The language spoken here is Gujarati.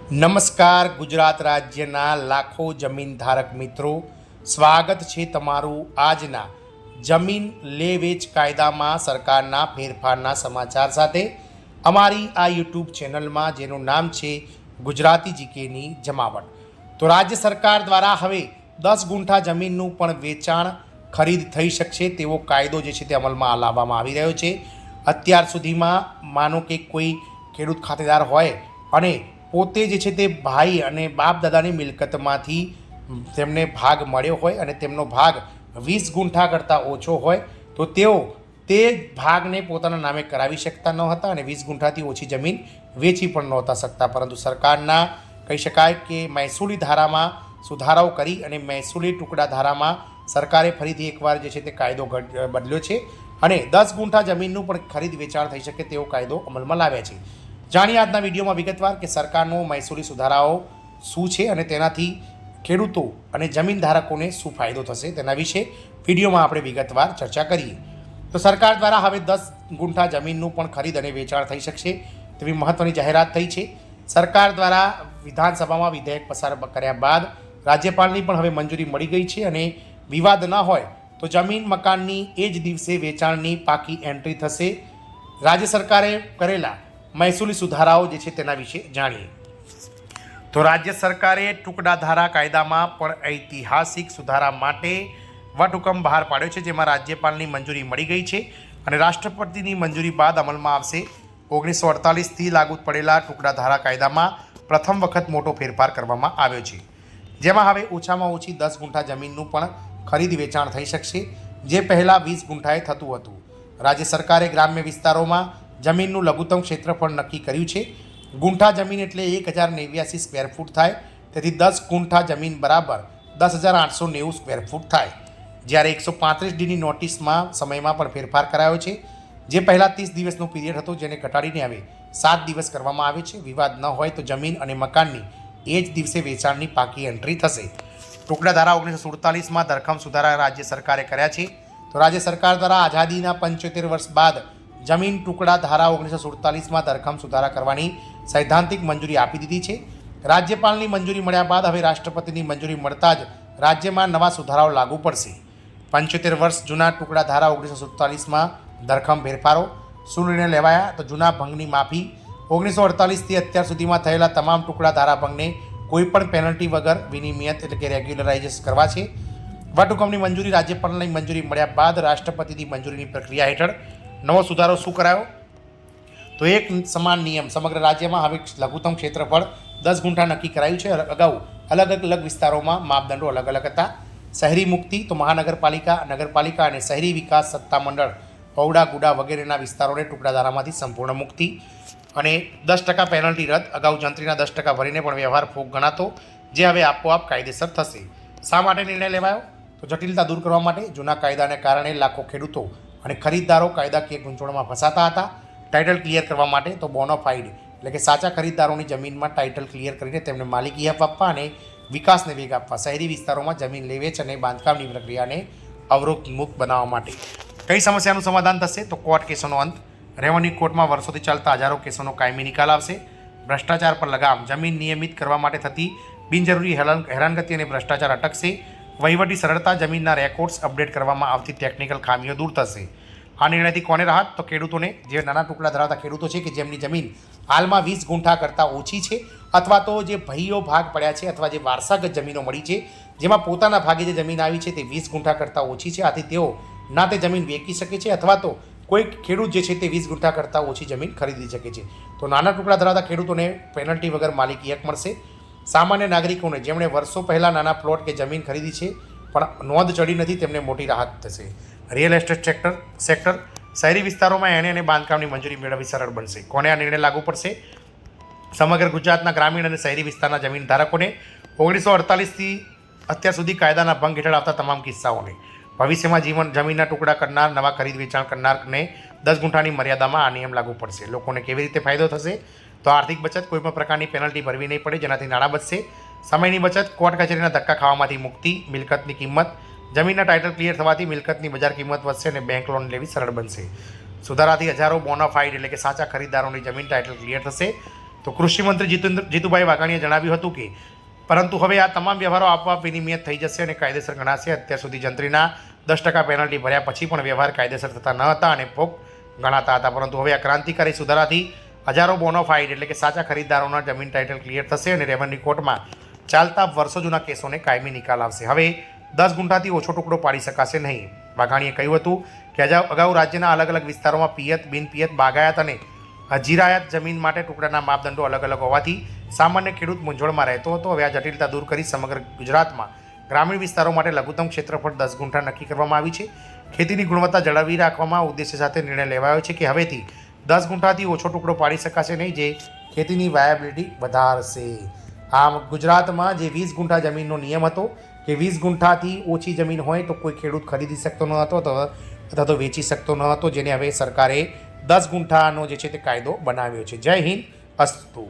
નમસ્કાર ગુજરાત રાજ્યના લાખો જમીન ધારક મિત્રો, સ્વાગત છે તમારું આજના જમીન લે વેચ કાયદામાં સરકારના ફેરફારના સમાચાર સાથે અમારી આ યુટ્યુબ ચેનલમાં, જેનું નામ છે ગુજરાતી જીકેની જમાવટ। તો રાજ્ય સરકાર દ્વારા હવે 10 ગુંઠા જમીનનું પણ વેચાણ ખરીદ થઈ શકશે તેવો કાયદો જે છે તે અમલમાં લાવવામાં આવી રહ્યો છે। અત્યાર સુધીમાં માનો કે કોઈ ખેડૂત ખાતેદાર હોય અને પોતે જે છે તે ભાઈ અને બાપ દાદાની મિલકતમાંથી તેમને ભાગ મળ્યો હોય અને તેમનો ભાગ 20 ગુંઠા કરતાં ઓછો હોય તો તેઓ તે ભાગને પોતાના નામે કરાવી શકતા ન હતા અને 20 ગુંઠાથી ઓછી જમીન વેચી પણ નહોતા શકતા। પરંતુ સરકારના કહી શકાય કે મહેસૂલી ધારામાં સુધારાઓ કરી અને મહેસૂલી ટુકડા ધારામાં સરકારે ફરીથી એકવાર જે છે તે કાયદો બદલ્યો છે અને 10 ગુંઠા જમીનનું પણ ખરીદ વેચાણ થઈ શકે તેવો કાયદો અમલમાં લાવ્યા છે। જાણીએ આજના વિડીયોમાં વિગતવાર કે સરકારનો મહેસૂલી સુધારાઓ શું છે અને તેનાથી ખેડૂતો અને જમીન ધારકોને શું ફાયદો થશે તેના વિશે વિડીયોમાં આપણે વિગતવાર ચર્ચા કરીએ। તો સરકાર દ્વારા હવે 10 ગુંઠા જમીનનું પણ ખરીદ અને વેચાણ થઈ શકશે તેવી મહત્ત્વની જાહેરાત થઈ છે। સરકાર દ્વારા વિધાનસભામાં વિધેયક પસાર કર્યા બાદ રાજ્યપાલની પણ હવે મંજૂરી મળી ગઈ છે અને વિવાદ ન હોય તો જમીન મકાનની એ જ દિવસે વેચાણની પાકી એન્ટ્રી થશે। રાજ્ય સરકારે કરેલા મહેસૂલી સુધારાઓ જે છે તેના વિશે જાણીએ તો રાજ્ય સરકારે ટુકડા ધારા કાયદામાં પણ ઐતિહાસિક સુધારા માટે વટહુકમ બહાર પાડ્યો છે, જેમાં રાજ્યપાલની મંજૂરી મળી ગઈ છે અને રાષ્ટ્રપતિની મંજૂરી બાદ અમલમાં આવશે। 1948થી લાગુ પડેલા ટુકડા ધારા કાયદામાં પ્રથમ વખત મોટો ફેરફાર કરવામાં આવ્યો છે, જેમાં હવે ઓછામાં ઓછી 10 ગુંઠા જમીનનું પણ ખરીદ વેચાણ થઈ શકશે, જે પહેલાં 20 ગુંઠાએ થતું હતું। રાજ્ય સરકારે ગ્રામ્ય વિસ્તારોમાં જમીનનું લઘુત્તમ ક્ષેત્રફળ નક્કી કર્યું છે। ગુંઠા જમીન એટલે 1089 સ્ક્વેર ફૂટ થાય, તેથી 10 ગુંઠા જમીન બરાબર 10,890 સ્ક્વેર ફૂટ થાય। જ્યારે 135ડીની નોટિસમાં સમયમાં પણ ફેરફાર કરાયો છે, જે પહેલાં 30 દિવસનો પીરિયડ હતો, જેને ઘટાડીને હવે 7 દિવસ કરવામાં આવે છે। વિવાદ ન હોય તો જમીન અને મકાનની એ જ દિવસે વેચાણની પાકી એન્ટ્રી થશે। ટુકડા ધારા 1947માં ધરખમ સુધારા રાજ્ય સરકારે કર્યા છે। તો રાજ્ય સરકાર દ્વારા આઝાદીના 75 વર્ષ બાદ જમીન ટુકડા ધારા 1947માં ધરખમ સુધારા કરવાની સૈદ્ધાંતિક મંજૂરી આપી દીધી છે। રાજ્યપાલની મંજૂરી મળ્યા બાદ હવે રાષ્ટ્રપતિની મંજૂરી મળતા જ રાજ્યમાં નવા સુધારાઓ લાગુ પડશે। 75 વર્ષ જૂના ટુકડા ધારા 1947માં ધરખમ ફેરફારો શું નિર્ણય લેવાયા તો જૂના ભંગની માફી। 1948થી અત્યાર સુધીમાં થયેલા તમામ ટુકડા ધારા ભંગને કોઈપણ પેનલ્ટી વગર વિનિમયત એટલે કે રેગ્યુલરાઇઝ કરવા છે। વટહુકમની મંજૂરી રાજ્યપાલની મંજૂરી મળ્યા બાદ રાષ્ટ્રપતિની મંજૂરીની પ્રક્રિયા હેઠળ નવો સુધારો શું કરાયો તો એક સમાન નિયમ સમગ્ર રાજ્યમાં હવે લઘુત્તમ ક્ષેત્રફળ 10 ગુંઠા નક્કી કરાયું છે। અગાઉ અલગ અલગ વિસ્તારોમાં માપદંડો અલગ અલગ હતા। શહેરી મુક્તિ તો મહાનગરપાલિકા, નગરપાલિકા અને શહેરી વિકાસ સત્તામંડળ, પૌડા ગુડા વગેરેના વિસ્તારોને ટુકડા ધારામાંથી સંપૂર્ણ મુક્તિ અને 10% પેનલ્ટી રદ। અગાઉ જંત્રીના 10% ભરીને પણ વ્યવહાર ફોક ગણાતો, જે હવે આપોઆપ કાયદેસર થશે। શા માટે નિર્ણય લેવાયો તો જટિલતા દૂર કરવા માટે। જૂના કાયદાને કારણે લાખો ખેડૂતો અને ખરીદદારો કાયદાકીય ગૂંચવણમાં ફસાતા હતા। ટાઇટલ ક્લિયર કરવા માટે તો બોનોફાઇડ એટલે કે સાચા ખરીદદારોની જમીનમાં ટાઇટલ ક્લિયર કરીને તેમને માલિકી હક આપવા અને વિકાસને વેગ આપવા। શહેરી વિસ્તારોમાં જમીન લે વેચ અને બાંધકામની પ્રક્રિયાને અવરોધ મુક્ત બનાવવા માટે। કઈ સમસ્યાનું સમાધાન થશે તો કોર્ટ કેસોનો અંત। રેવન્યુ કોર્ટમાં વર્ષોથી ચાલતા હજારો કેસોનો કાયમી નિકાલ આવશે। ભ્રષ્ટાચાર પર લગામ। જમીન નિયમિત કરવા માટે થતી બિનજરૂરી હેરાનગતિ અને ભ્રષ્ટાચાર અટકશે। વહીવટી સરળતા। જમીનના રેકોર્ડ્સ અપડેટ કરવામાં આવતી ટેકનિકલ ખામીઓ દૂર થશે। આ નિર્ણયથી કોને રાહત તો ખેડૂતોને, જે નાના ટુકડા ધરાવતા ખેડૂતો છે કે જેમની જમીન હાલમાં 20 ગુંઠા કરતાં ઓછી છે, અથવા તો જે ભાઈઓ ભાગ પડ્યા છે અથવા જે વારસાગત જમીનો મળી છે જેમાં પોતાના ભાગે જે જમીન આવી છે તે 20 ગુંઠા કરતાં ઓછી છે, આથી તેઓ ના તે જમીન વેચી શકે છે અથવા તો કોઈ ખેડૂત જે છે તે 20 ગુંઠા કરતાં ઓછી જમીન ખરીદી શકે છે। તો નાના ટુકડા ધરાવતા ખેડૂતોને પેનલ્ટી વગર માલિકી હક મળશે। સામાન્ય નાગરિકોને જેમણે વર્ષો પહેલાં નાના પ્લોટ કે જમીન ખરીદી છે પણ નોંધ ચડી નથી તેમને મોટી રાહત થશે। રિયલ એસ્ટેટ સેક્ટર શહેરી વિસ્તારોમાં એણે અને બાંધકામની મંજૂરી મેળવવી સરળ બનશે। કોને આ નિર્ણય લાગુ પડશે? સમગ્ર ગુજરાતના ગ્રામીણ અને શહેરી વિસ્તારના જમીન ધારકોને। 1948થી અત્યાર સુધી કાયદાના ભંગ હેઠળ આવતા તમામ કિસ્સાઓને। ભવિષ્યમાં જમીનના ટુકડા કરનાર, નવા ખરીદ વેચાણ કરનારને 10 ગુંઠાની મર્યાદામાં આ નિયમ લાગુ પડશે। લોકોને કેવી રીતે ફાયદો થશે તો આર્થિક બચત, કોઈપણ પ્રકારની પેનલ્ટી ભરવી નહીં પડે, જેનાથી નાણાં બચશે। સમયની બચત, કોર્ટ કચેરીના ધક્કા ખાવામાંથી મુક્તિ। મિલકતની કિંમત, જમીનના ટાઇટલ ક્લિયર થવાથી મિલકતની બજાર કિંમત વધશે અને બેંક લોન લેવી સરળ બનશે। સુધારાથી હજારો બોનાફાઇડ એટલે કે સાચા ખરીદદારોની જમીન ટાઇટલ ક્લિયર થશે। તો કૃષિમંત્રી જીતુભાઈ વાઘાણીએ જણાવ્યું હતું કે પરંતુ હવે આ તમામ વ્યવહારો આપોઆપ વિનિમય થઈ જશે અને કાયદેસર ગણાશે. અત્યાર સુધી જંત્રીના 10% પેનલ્ટી ભર્યા પછી પણ વ્યવહાર કાયદેસર થતા ન હતા અને ભોગ ગણાતા હતા, પરંતુ હવે આ ક્રાંતિકારી સુધારાથી હજારો બોનોફાઇડ એટલે કે સાચા ખરીદદારોના જમીન ટાઇટલ ક્લિયર થશે અને રેવન્યુ કોર્ટમાં ચાલતા વર્ષો જૂના કેસોને કાયમી નિકાલ આવશે. હવે 10 ગુંઠાથી ઓછો ટુકડો પાડી શકાશે નહીં. વાઘાણીએ કહ્યું હતું કે અગાઉ રાજ્યના અલગ અલગ વિસ્તારોમાં પિયત, બિનપિયત, બાગાયત અને જીરાયત જમીન માટે ટુકડાના માપદંડો અલગ અલગ હોવાથી સામાન્ય ખેડૂત મૂંઝવણમાં રહેતો હતો. હવે આ જટિલતા દૂર કરી સમગ્ર ગુજરાતમાં ગ્રામીણ વિસ્તારો માટે લઘુત્તમ ક્ષેત્રફળ 10 ગુંઠા નક્કી કરવામાં આવી છે. ખેતીની ગુણવત્તા જાળવી રાખવામાં ઉદ્દેશ્ય સાથે નિર્ણય લેવાયો છે કે હવેથી 10 ગુંઠાથી ઓછો ટુકડો પાડી શકાશે નહીં, જે ખેતીની વાયબિલિટી વધારશે. આમ ગુજરાતમાં જે 20 ગુંઠા જમીનનો નિયમ હતો કે 20 ગુંઠાથી ઓછી જમીન હોય તો કોઈ ખેડૂત ખરીદી શકતો ન હતો અથવા તો વેચી શકતો ન હતો, જેને હવે સરકારે 10 ગુંઠાનો જે છે તે કાયદો બનાવ્યો છે. જય હિન્દ, અસ્તુ.